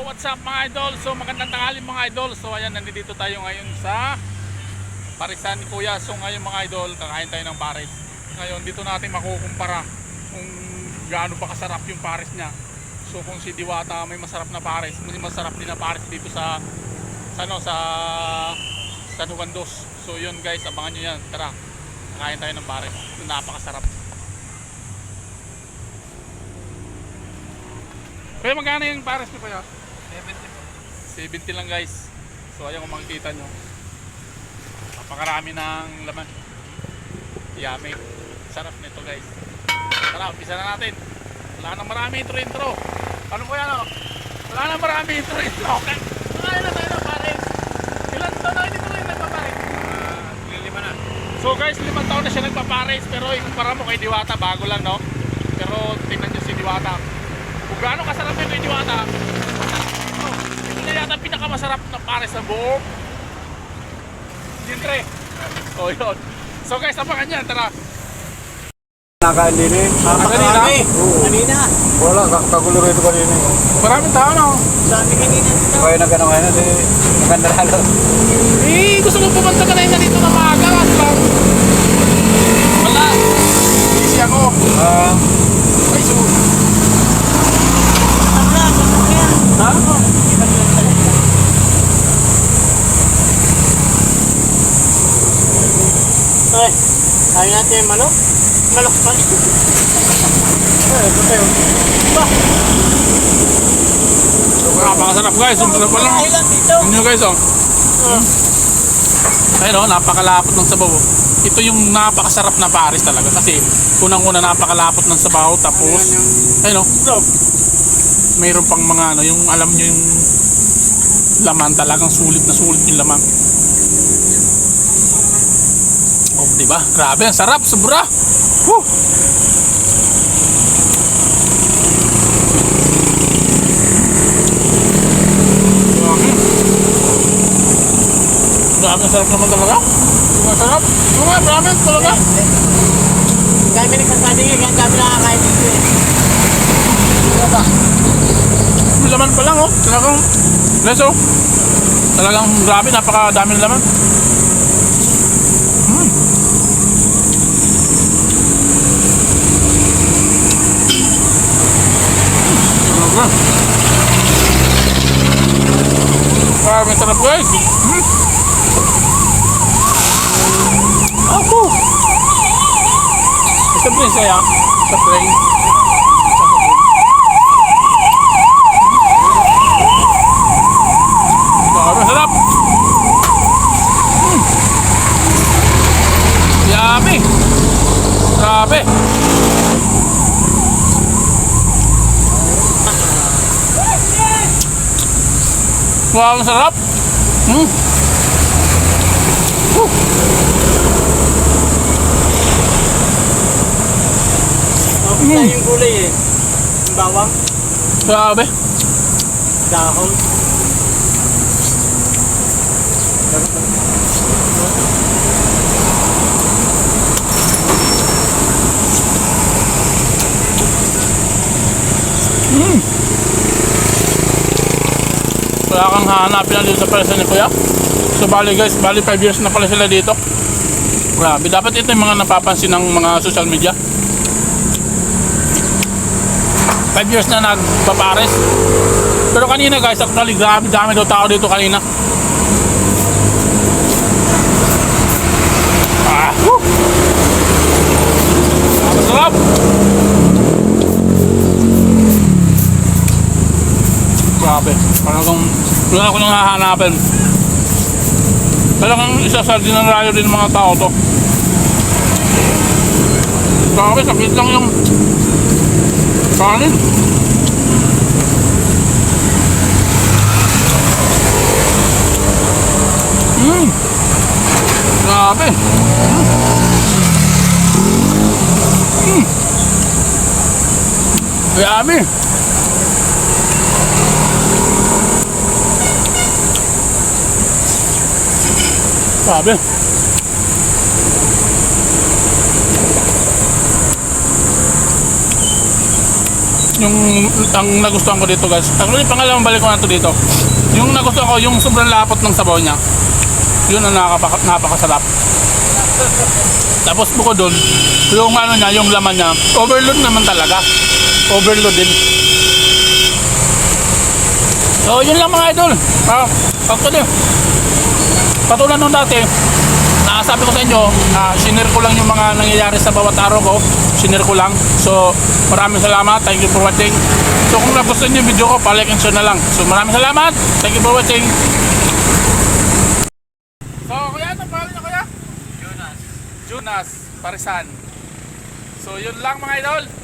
what's up mga idol? So magandang tanghali mga idol. So ayan, nandito tayo ngayon sa parisan ni Kuya. So ngayon mga idol, kakain tayo ng pares. Ngayon dito natin makukumpara kung gaano ba kasarap yung pares niya. So kung si Diwata may masarap na pares, may masarap din na pares dito sa San Juan Dos. So yun guys, abangan nyo yan. Tara, kakain tayo ng pares. Napakasarap. Kaya magkano yung pares ko kaya? 70 lang guys. So ayan kung makikita nyo, napakarami ng laman. Yummy. Sarap nito guys. Tara, umpisa na natin. Wala nang marami intro. Ano ko yan o? Wala nang marami intro. Okay. Kaya na tayo ng pares. Ilan taon na dito rin nagpapares? 5 na. So guys, 5 taon na siya nagpapares. Pero ikumpara mo kay Diwata, bago lang no? Pero tingnan nyo si Diwata. Kung gaano kasarap yung kay Diwata, ito na yata pinakamasarap na pares sa buong Dintre. So yun. So guys, abangan yan. Tara. Nakain din eh. Kanina? Kanina. Wala, kagulo ito kanina eh. Maraming tao no? Sabi kanina dito. Kaya na gano'n ngayon, maganda lalo. Eh, gusto mo pumunta ka na yun dito na maaga. Kasi lang wala. Easy ako. Ay, so ha? Ay, ayaw natin yung manok. Manok pa. Ito tayo. Ba? Napakasarap guys. Sumpira pa lang. Ayun dito. Yun nyo guys oh. Ayun oh, napakalapot ng sabaw. Ito yung napakasarap na pares talaga. Kasi unang-una napakalapot ng sabaw. Tapos, ayun oh. Mayroon pang mga ano, yung alam nyo yung laman, talagang sulit na sulit yung laman. Oh, diba? Grabe, ang sarap, sobra. Woo! Grabe, ang sarap naman talaga. Ang sarap. Grabe talaga. Kami nagsasabi nga, kami nakakain dito eh. May laman pa lang oh. Talagang leso. Talagang grabe, napakadami ng laman. Grabe, sarap guys. Ako. Isa pa rin saya. Sa train. Sarap. Yummy. Grabe. Wow, ang sarap. Tapos na yung gulay eh. Yung bawang, Grabe. dahon. Wala kang hahanapin na dito sa palasan ni Kuya. So bali guys, 5 years na pala sila dito. Grabe, dapat ito yung mga napapansin ng mga social media. 5 years na nagpapares. Pero kanina guys, actually grabe dami daw tao dito kanina. Masarap. Grabe, talagang wala ko nang hahanapin. Talagang isa sa dinarayo din ng mga tao to. Grabe, sakit lang yung kanin. Grabe. Grabe. Grabe. yung ang nagustuhan ko dito guys. Actually, pangalawang balik ko na to dito. Yung nagustuhan ko, yung sobrang lapot ng sabaw niya. Yun ang napakasarap. Tapos bukod doon, yung ano niya, yung laman niya, overload naman talaga. Overload din. So, yun lang mga idol. Actually, katulad nung dati, sabi ko sa inyo, sinare ko lang yung mga nangyayari sa bawat araw ko. Sinare ko lang. So, maraming salamat. Thank you for watching. So, kung nagustuhan niyo yung video ko, palike and share na lang. So, maraming salamat. Thank you for watching. So, kuya, ano pangalan niyo, kuya? Jonas Parisan. So, yun lang mga idol.